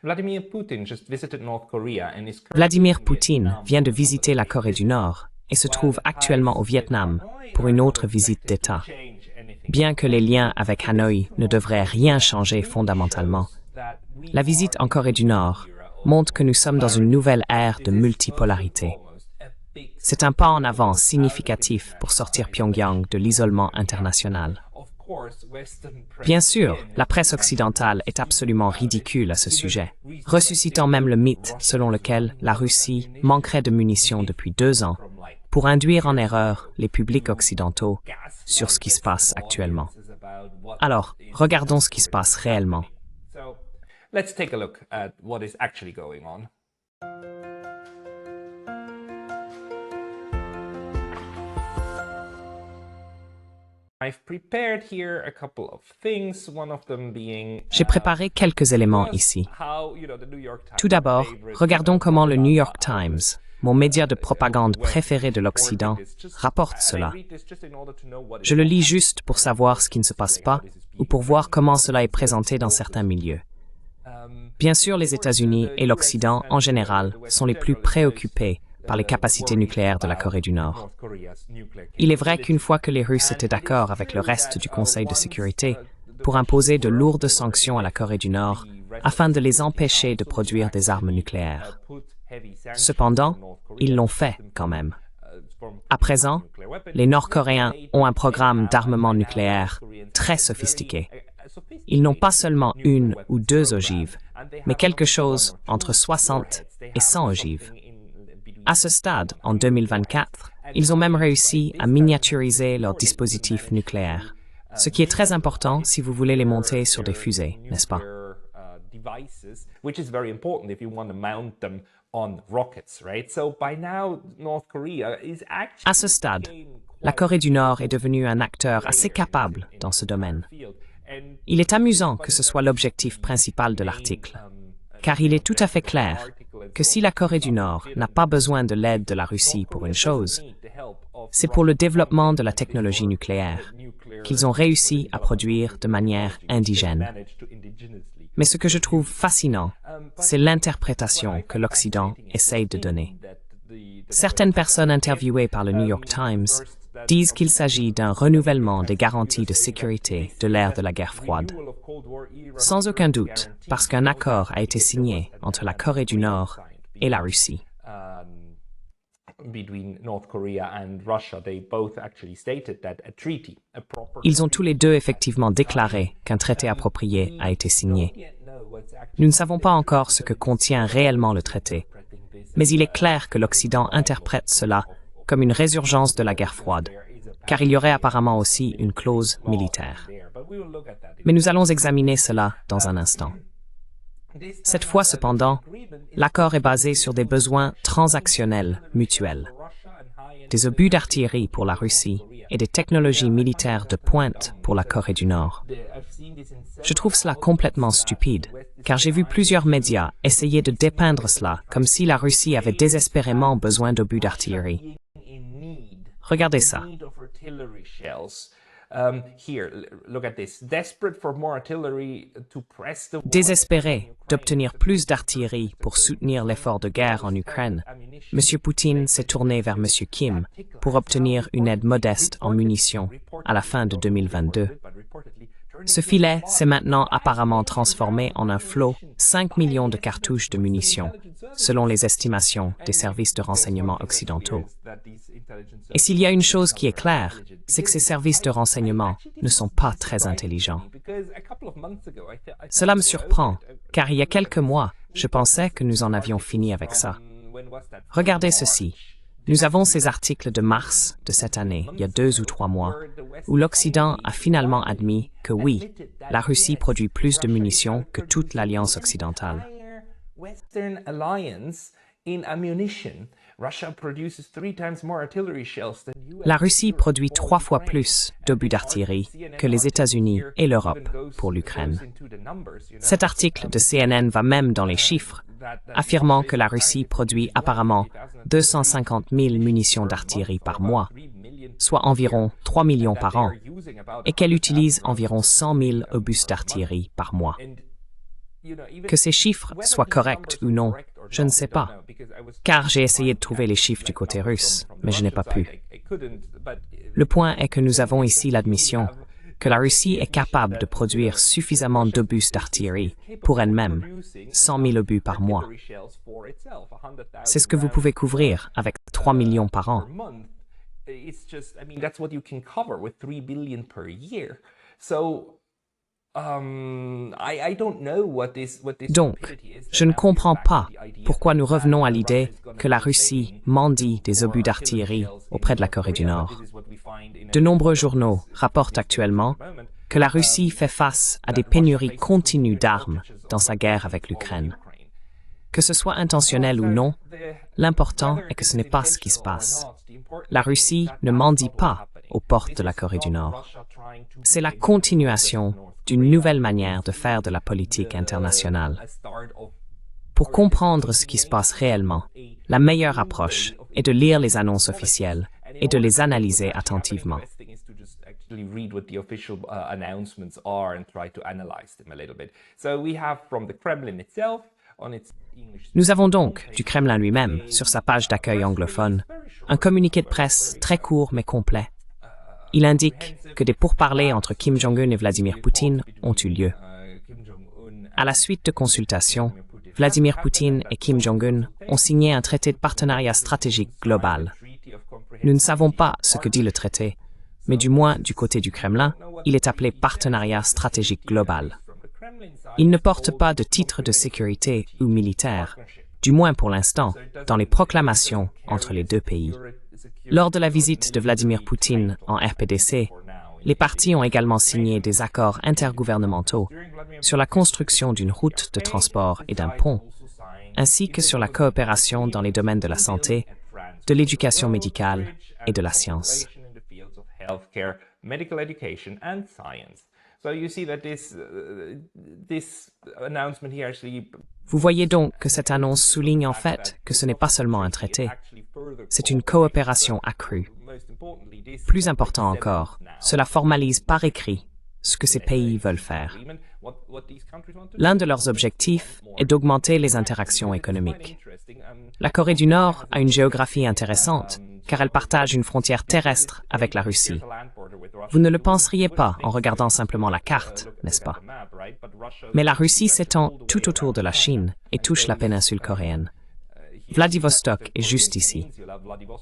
Vladimir Poutine vient de visiter la Corée du Nord et se trouve actuellement au Vietnam pour une autre visite d'État. Bien que les liens avec Hanoï ne devraient rien changer fondamentalement, la visite en Corée du Nord montre que nous sommes dans une nouvelle ère de multipolarité. C'est un pas en avant significatif pour sortir Pyongyang de l'isolement international. Bien sûr, la presse occidentale est absolument ridicule à ce sujet, ressuscitant même le mythe selon lequel la Russie manquerait de munitions depuis 2 ans pour induire en erreur les publics occidentaux sur ce qui se passe actuellement. Alors, regardons ce qui se passe réellement. Let's take a look at what is actually going on. I've prepared here a couple of things, one of them being J'ai préparé quelques éléments ici. Tout d'abord, regardons comment le New York Times, mon média de propagande préféré de l'Occident, rapporte cela. Je le lis juste pour savoir ce qui ne se passe pas ou pour voir comment cela est présenté dans certains milieux. Bien sûr, les États-Unis et l'Occident, en général, sont les plus préoccupés par les capacités nucléaires de la Corée du Nord. Il est vrai qu'une fois que les Russes étaient d'accord avec le reste du Conseil de sécurité pour imposer de lourdes sanctions à la Corée du Nord afin de les empêcher de produire des armes nucléaires. Cependant, ils l'ont fait quand même. À présent, les Nord-Coréens ont un programme d'armement nucléaire très sophistiqué. Ils n'ont pas seulement 1 ou 2 ogives, mais quelque chose entre 60 et 100 ogives. À ce stade, en 2024, ils ont même réussi à miniaturiser leurs dispositifs nucléaires, ce qui est très important si vous voulez les monter sur des fusées, n'est-ce pas? À ce stade, la Corée du Nord est devenue un acteur assez capable dans ce domaine. Il est amusant que ce soit l'objectif principal de l'article, car il est tout à fait clair que si la Corée du Nord n'a pas besoin de l'aide de la Russie pour une chose, c'est pour le développement de la technologie nucléaire, qu'ils ont réussi à produire de manière indigène. Mais ce que je trouve fascinant, c'est l'interprétation que l'Occident essaye de donner. Certaines personnes interviewées par le New York Times disent qu'il s'agit d'un renouvellement des garanties de sécurité de l'ère de la guerre froide. Sans aucun doute, parce qu'un accord a été signé entre la Corée du Nord et la Russie. Ils ont tous les deux effectivement déclaré qu'un traité approprié a été signé. Nous ne savons pas encore ce que contient réellement le traité, mais il est clair que l'Occident interprète cela comme une résurgence de la guerre froide, car il y aurait apparemment aussi une clause militaire. Mais nous allons examiner cela dans un instant. Cette fois cependant, l'accord est basé sur des besoins transactionnels mutuels, des obus d'artillerie pour la Russie et des technologies militaires de pointe pour la Corée du Nord. Je trouve cela complètement stupide, car j'ai vu plusieurs médias essayer de dépeindre cela comme si la Russie avait désespérément besoin d'obus d'artillerie. Regardez ça. Désespéré d'obtenir plus d'artillerie pour soutenir l'effort de guerre en Ukraine, M. Poutine s'est tourné vers M. Kim pour obtenir une aide modeste en munitions à la fin de 2022. Ce filet s'est maintenant apparemment transformé en un flot 5 millions de cartouches de munitions, selon les estimations des services de renseignement occidentaux. Et s'il y a une chose qui est claire, c'est que ces services de renseignement ne sont pas très intelligents. Cela me surprend, car il y a quelques mois, je pensais que nous en avions fini avec ça. Regardez ceci. Nous avons ces articles de mars de cette année, il y a 2 ou 3 mois, où l'Occident a finalement admis que oui, la Russie produit plus de munitions que toute l'Alliance occidentale. La Russie produit 3 fois plus d'obus d'artillerie que les États-Unis et l'Europe pour l'Ukraine. Cet article de CNN va même dans les chiffres, affirmant que la Russie produit apparemment 250 000 munitions d'artillerie par mois, soit environ 3 millions par an, et qu'elle utilise environ 100 000 obus d'artillerie par mois. Que ces chiffres soient corrects ou non, je ne sais pas, car j'ai essayé de trouver les chiffres du côté russe, mais je n'ai pas pu. Le point est que nous avons ici l'admission que la Russie est capable de produire suffisamment d'obus d'artillerie pour elle-même, 100 000 obus par mois. C'est ce que vous pouvez couvrir avec 3 millions par an. Donc, je ne comprends pas pourquoi nous revenons à l'idée que la Russie mendie des obus d'artillerie auprès de la Corée du Nord. De nombreux journaux rapportent actuellement que la Russie fait face à des pénuries continues d'armes dans sa guerre avec l'Ukraine. Que ce soit intentionnel ou non, l'important est que ce n'est pas ce qui se passe. La Russie ne mendie pas aux portes de la Corée du Nord. C'est la continuation d'une nouvelle manière de faire de la politique internationale. Pour comprendre ce qui se passe réellement, la meilleure approche est de lire les annonces officielles et de les analyser attentivement. Nous avons donc, du Kremlin lui-même, sur sa page d'accueil anglophone, un communiqué de presse très court mais complet. Il indique que des pourparlers entre Kim Jong-un et Vladimir Poutine ont eu lieu. À la suite de consultations, Vladimir Poutine et Kim Jong-un ont signé un traité de partenariat stratégique global. Nous ne savons pas ce que dit le traité, mais du moins du côté du Kremlin, il est appelé partenariat stratégique global. Il ne porte pas de titre de sécurité ou militaire, du moins pour l'instant, dans les proclamations entre les deux pays. Lors de la visite de Vladimir Poutine en RPDC, les parties ont également signé des accords intergouvernementaux sur la construction d'une route de transport et d'un pont, ainsi que sur la coopération dans les domaines de la santé, de l'éducation médicale et de la science. Vous voyez donc que cette annonce souligne en fait que ce n'est pas seulement un traité, c'est une coopération accrue. Plus important encore, cela formalise par écrit ce que ces pays veulent faire. L'un de leurs objectifs est d'augmenter les interactions économiques. La Corée du Nord a une géographie intéressante, car elle partage une frontière terrestre avec la Russie. Vous ne le penseriez pas en regardant simplement la carte, n'est-ce pas? Mais la Russie s'étend tout autour de la Chine et touche la péninsule coréenne. Vladivostok est juste ici.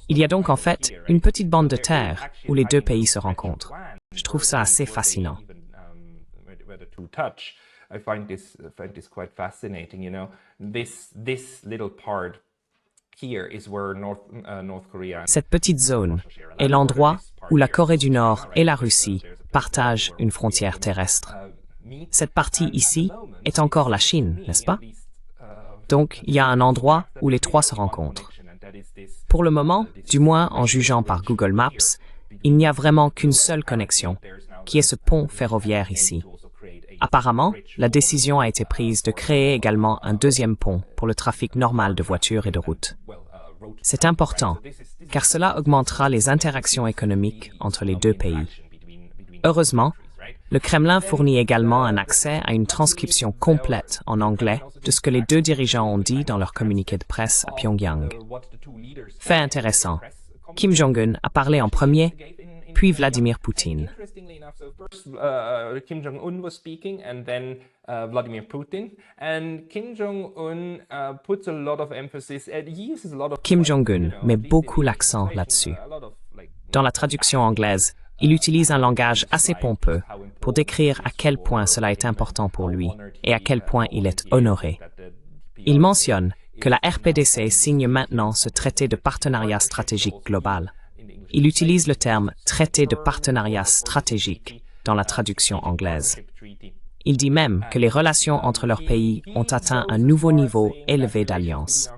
Il y a donc en fait une petite bande de terre où les deux pays se rencontrent. Je trouve ça assez fascinant. Cette petite zone est l'endroit où la Corée du Nord et la Russie partagent une frontière terrestre. Cette partie ici est encore la Chine, n'est-ce pas? Donc, il y a un endroit où les trois se rencontrent. Pour le moment, du moins en jugeant par Google Maps, il n'y a vraiment qu'une seule connexion, qui est ce pont ferroviaire ici. Apparemment, la décision a été prise de créer également un deuxième pont pour le trafic normal de voitures et de routes. C'est important, car cela augmentera les interactions économiques entre les deux pays. Heureusement, le Kremlin fournit également un accès à une transcription complète en anglais de ce que les deux dirigeants ont dit dans leur communiqué de presse à Pyongyang. Fait intéressant, Kim Jong-un a parlé en premier, puis Vladimir Poutine. Kim Jong-un was speaking and then Vladimir Putin, and Kim Jong-un puts a lot of emphasis and he uses a lot of Kim Jong-un met beaucoup l'accent là-dessus. Dans la traduction anglaise, il utilise un langage assez pompeux pour décrire à quel point cela est important pour lui et à quel point il est honoré. Il mentionne que la RPDC signe maintenant ce traité de partenariat stratégique global. Il utilise le terme « traité de partenariat stratégique » dans la traduction anglaise. Il dit même que les relations entre leurs pays ont atteint un nouveau niveau élevé d'alliance.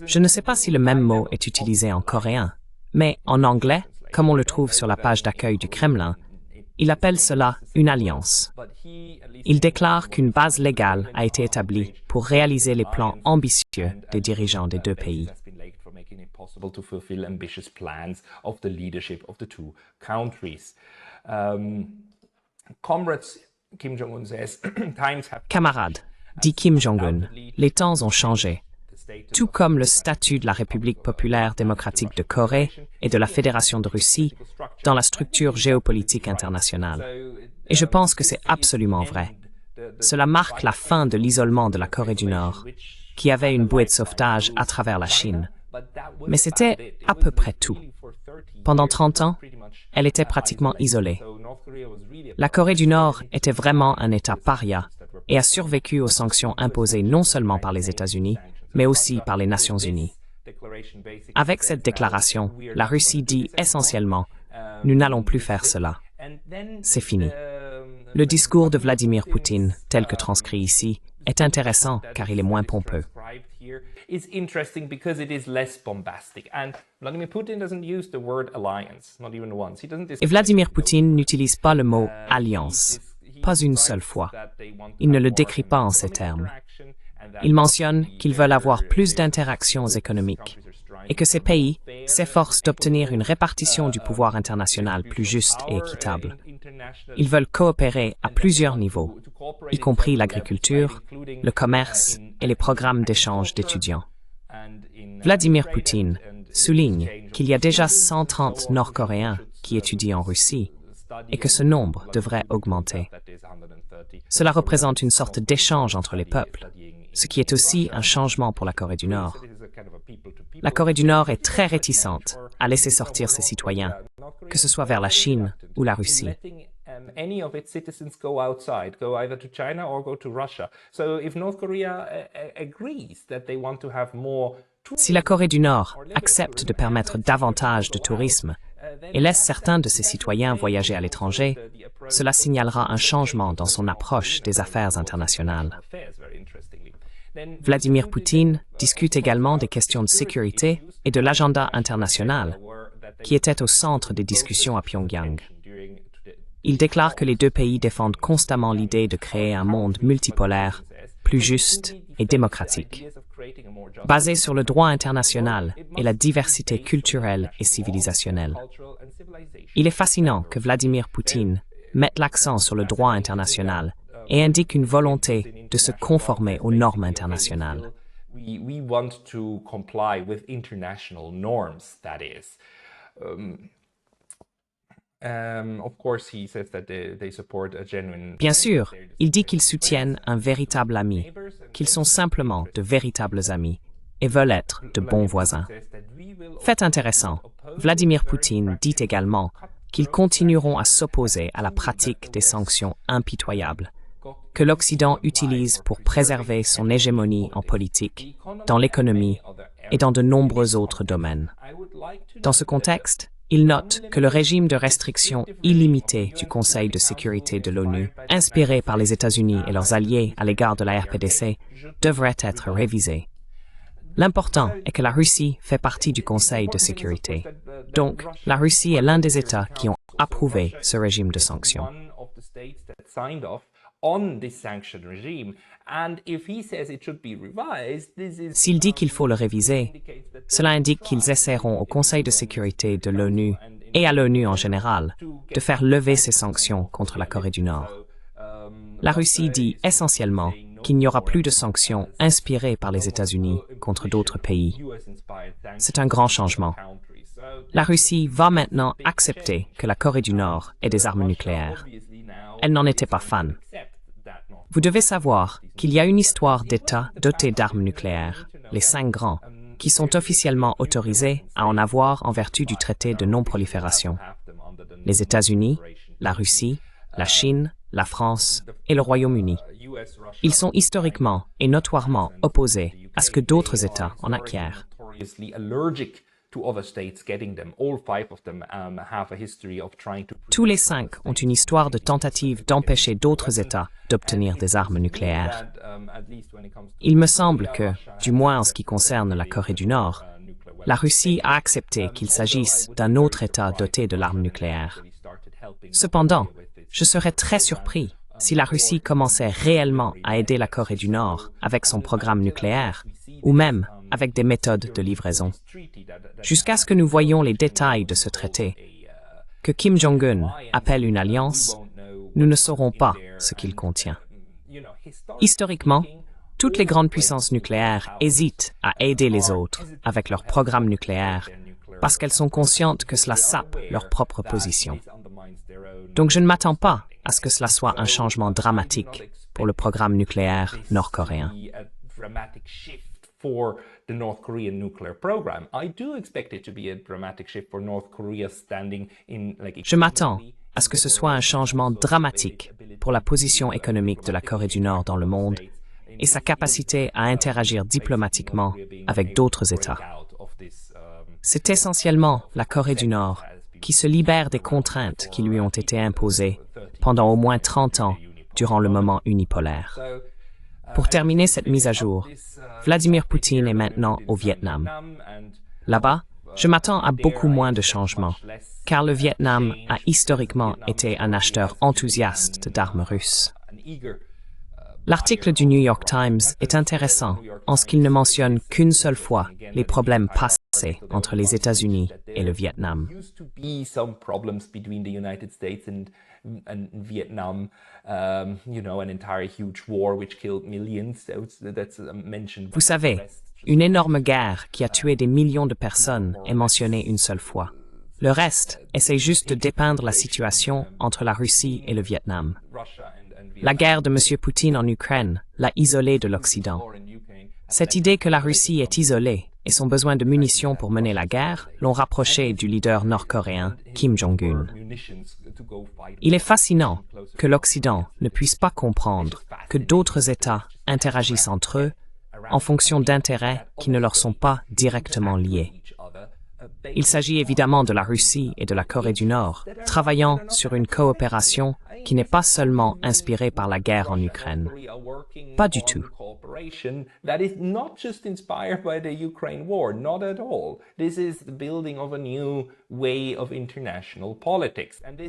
Je ne sais pas si le même mot est utilisé en coréen, mais en anglais, comme on le trouve sur la page d'accueil du Kremlin, il appelle cela une alliance. Il déclare qu'une base légale a été établie pour réaliser les plans ambitieux des dirigeants des deux pays. Camarades, dit Kim Jong-un, les temps ont changé, tout comme le statut de la République populaire démocratique de Corée et de la Fédération de Russie dans la structure géopolitique internationale. Et je pense que c'est absolument vrai. Cela marque la fin de l'isolement de la Corée du Nord, qui avait une bouée de sauvetage à travers la Chine. Mais c'était à peu près tout. Pendant 30 ans, elle était pratiquement isolée. La Corée du Nord était vraiment un État paria et a survécu aux sanctions imposées non seulement par les États-Unis, mais aussi par les Nations Unies. Avec cette déclaration, la Russie dit essentiellement « Nous n'allons plus faire cela. C'est fini ». Le discours de Vladimir Poutine, tel que transcrit ici, est intéressant car il est moins pompeux. Is interesting because it is less bombastic. And Vladimir Putin doesn't use the word alliance, not even once. He doesn't. Et Vladimir Poutine n'utilise pas le mot « alliance », pas une seule fois. Il ne le décrit pas en ces termes. Il mentionne qu'ils veulent avoir plus d'interactions économiques et que ces pays s'efforcent d'obtenir une répartition du pouvoir international plus juste et équitable. Ils veulent coopérer à plusieurs niveaux, y compris l'agriculture, le commerce et les programmes d'échange d'étudiants. Vladimir Poutine souligne qu'il y a déjà 130 Nord-Coréens qui étudient en Russie et que ce nombre devrait augmenter. Cela représente une sorte d'échange entre les peuples, ce qui est aussi un changement pour la Corée du Nord. La Corée du Nord est très réticente à laisser sortir ses citoyens, que ce soit vers la Chine ou la Russie. Any of its citizens go outside, go either to China or go to Russia. So if North Korea agrees that they want to have more Si la Corée du Nord accepte de permettre davantage de tourisme et laisse certains de ses citoyens voyager à l'étranger, cela signalera un changement dans son approche des affaires internationales. Vladimir Poutine discute également des questions de sécurité et de l'agenda international, qui étaient au centre des discussions à Pyongyang. Il déclare que les deux pays défendent constamment l'idée de créer un monde multipolaire, plus juste et démocratique, basé sur le droit international et la diversité culturelle et civilisationnelle. Il est fascinant que Vladimir Poutine mette l'accent sur le droit international et indique une volonté de se conformer aux normes internationales. We want to comply with international norms, that is. Bien sûr, il dit qu'ils soutiennent un véritable ami, qu'ils sont simplement de véritables amis et veulent être de bons voisins. Fait intéressant, Vladimir Poutine dit également qu'ils continueront à s'opposer à la pratique des sanctions impitoyables que l'Occident utilise pour préserver son hégémonie en politique, dans l'économie et dans de nombreux autres domaines. Dans ce contexte, il note que le régime de restriction illimitée du Conseil de sécurité de l'ONU, inspiré par les États-Unis et leurs alliés à l'égard de la RPDC, devrait être révisé. L'important est que la Russie fait partie du Conseil de sécurité. Donc, la Russie est l'un des États qui ont approuvé ce régime de sanctions. S'il dit qu'il faut le réviser, cela indique qu'ils essaieront au Conseil de sécurité de l'ONU et à l'ONU en général de faire lever ces sanctions contre la Corée du Nord. La Russie dit essentiellement qu'il n'y aura plus de sanctions inspirées par les États-Unis contre d'autres pays. C'est un grand changement. La Russie va maintenant accepter que la Corée du Nord ait des armes nucléaires. Elle n'en était pas fan. Vous devez savoir qu'il y a une histoire d'États dotés d'armes nucléaires, les 5 grands, qui sont officiellement autorisés à en avoir en vertu du traité de non-prolifération. Les États-Unis, la Russie, la Chine, la France et le Royaume-Uni. Ils sont historiquement et notoirement opposés à ce que d'autres États en acquièrent. Tous les 5 ont une histoire de tentative d'empêcher d'autres États d'obtenir des armes nucléaires. Il me semble que, du moins en ce qui concerne la Corée du Nord, la Russie a accepté qu'il s'agisse d'un autre État doté de l'arme nucléaire. Cependant, je serais très surpris si la Russie commençait réellement à aider la Corée du Nord avec son programme nucléaire, ou même avec des méthodes de livraison. Jusqu'à ce que nous voyions les détails de ce traité, que Kim Jong-un appelle une alliance, nous ne saurons pas ce qu'il contient. Historiquement, Toutes les grandes puissances nucléaires hésitent à aider les autres avec leur programme nucléaire parce qu'elles sont conscientes que cela sape leur propre position. Donc je ne m'attends pas à ce que cela soit un changement dramatique pour le programme nucléaire nord-coréen. For the North Korean nuclear program. I do expect it to be a dramatic shift for North Korea standing in like. Je m'attends à ce que ce soit un changement dramatique pour la position économique de la Corée du Nord dans le monde et sa capacité à interagir diplomatiquement avec d'autres États. C'est essentiellement la Corée du Nord qui se libère des contraintes qui lui ont été imposées pendant au moins 30 ans durant le moment unipolaire. Pour terminer cette mise à jour, Vladimir Poutine est maintenant au Vietnam. Là-bas, je m'attends à beaucoup moins de changements, car le Vietnam a historiquement été un acheteur enthousiaste d'armes russes. L'article du New York Times est intéressant en ce qu'il ne mentionne qu'une seule fois les problèmes passés entre les États-Unis et le Vietnam. And Vietnam, you know, an entire huge war which killed millions. That's mentioned. Vous savez, une énorme guerre qui a tué des millions de personnes est mentionnée une seule fois. Le reste essaie juste de dépeindre la situation entre la Russie et le Vietnam. La guerre de M. Poutine en Ukraine l'a isolé de l'Occident. Cette idée que la Russie est isolée et son besoin de munitions pour mener la guerre l'ont rapproché du leader nord-coréen Kim Jong-un. Il est fascinant que l'Occident ne puisse pas comprendre que d'autres États interagissent entre eux en fonction d'intérêts qui ne leur sont pas directement liés. Il s'agit évidemment de la Russie et de la Corée du Nord, travaillant sur une coopération qui n'est pas seulement inspirée par la guerre en Ukraine. Pas du tout.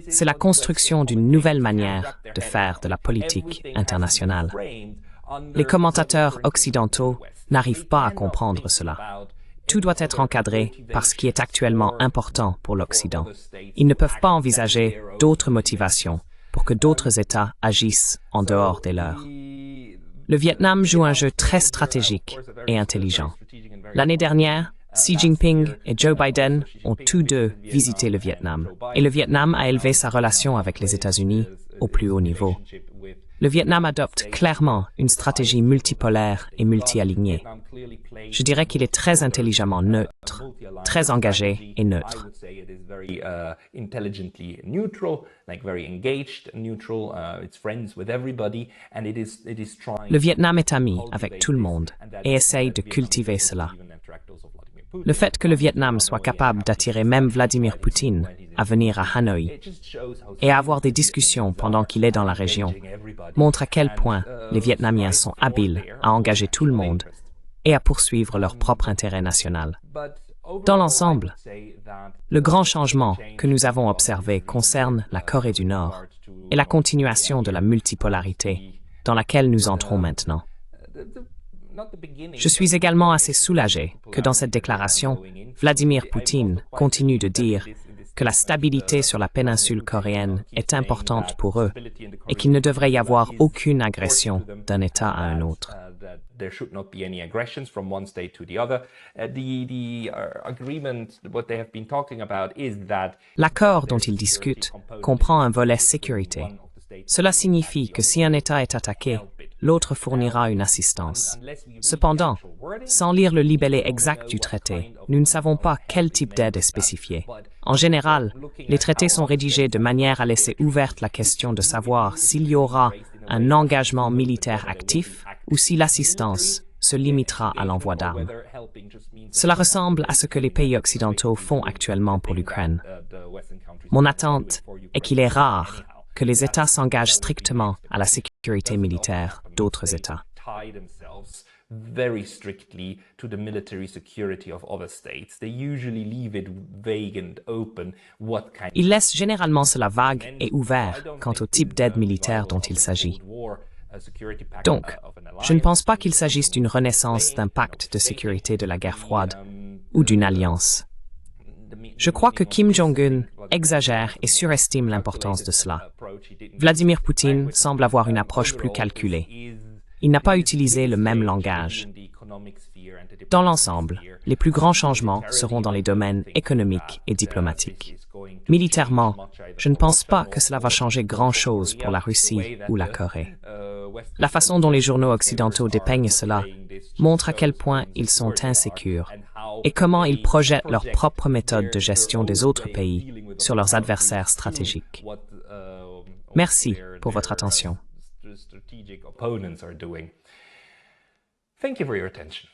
C'est la construction d'une nouvelle manière de faire de la politique internationale. Les commentateurs occidentaux n'arrivent pas à comprendre cela. Tout doit être encadré par ce qui est actuellement important pour l'Occident. Ils ne peuvent pas envisager d'autres motivations pour que d'autres États agissent en dehors des leurs. Le Vietnam joue un jeu très stratégique et intelligent. L'année dernière, Xi Jinping et Joe Biden ont tous deux visité le Vietnam, et le Vietnam a élevé sa relation avec les États-Unis au plus haut niveau. Le Vietnam adopte clairement une stratégie multipolaire et multi-alignée. Je dirais qu'il est très intelligemment neutre, très engagé et neutre. Le Vietnam est ami avec tout le monde et essaye de cultiver cela. Le fait que le Vietnam soit capable d'attirer même Vladimir Poutine à venir à Hanoï et à avoir des discussions pendant qu'il est dans la région montre à quel point les Vietnamiens sont habiles à engager tout le monde et à poursuivre leur propre intérêt national. Dans l'ensemble, le grand changement que nous avons observé concerne la Corée du Nord et la continuation de la multipolarité dans laquelle nous entrons maintenant. Je suis également assez soulagé que dans cette déclaration, Vladimir Poutine continue de dire que la stabilité sur la péninsule coréenne est importante pour eux et qu'il ne devrait y avoir aucune agression d'un État à un autre. L'accord dont ils discutent comprend un volet sécurité. Cela signifie que si un État est attaqué, l'autre fournira une assistance. Cependant, sans lire le libellé exact du traité, nous ne savons pas quel type d'aide est spécifié. En général, les traités sont rédigés de manière à laisser ouverte la question de savoir s'il y aura un engagement militaire actif ou si l'assistance se limitera à l'envoi d'armes. Cela ressemble à ce que les pays occidentaux font actuellement pour l'Ukraine. Mon attente est qu'il est rare que les États s'engagent strictement à la sécurité militaire d'autres États. Ils laissent généralement cela vague et ouvert quant au type d'aide militaire dont il s'agit. Donc, je ne pense pas qu'il s'agisse d'une renaissance d'un pacte de sécurité de la guerre froide ou d'une alliance. Je crois que Kim Jong-un exagère et surestime l'importance de cela. Vladimir Poutine semble avoir une approche plus calculée. Il n'a pas utilisé le même langage. Dans l'ensemble, les plus grands changements seront dans les domaines économiques et diplomatiques. Militairement, je ne pense pas que cela va changer grand-chose pour la Russie ou la Corée. La façon dont les journaux occidentaux dépeignent cela montre à quel point ils sont insécures et comment ils projettent leurs propres méthodes de gestion des autres pays sur leurs adversaires stratégiques. Merci pour votre attention. Thank you for your attention.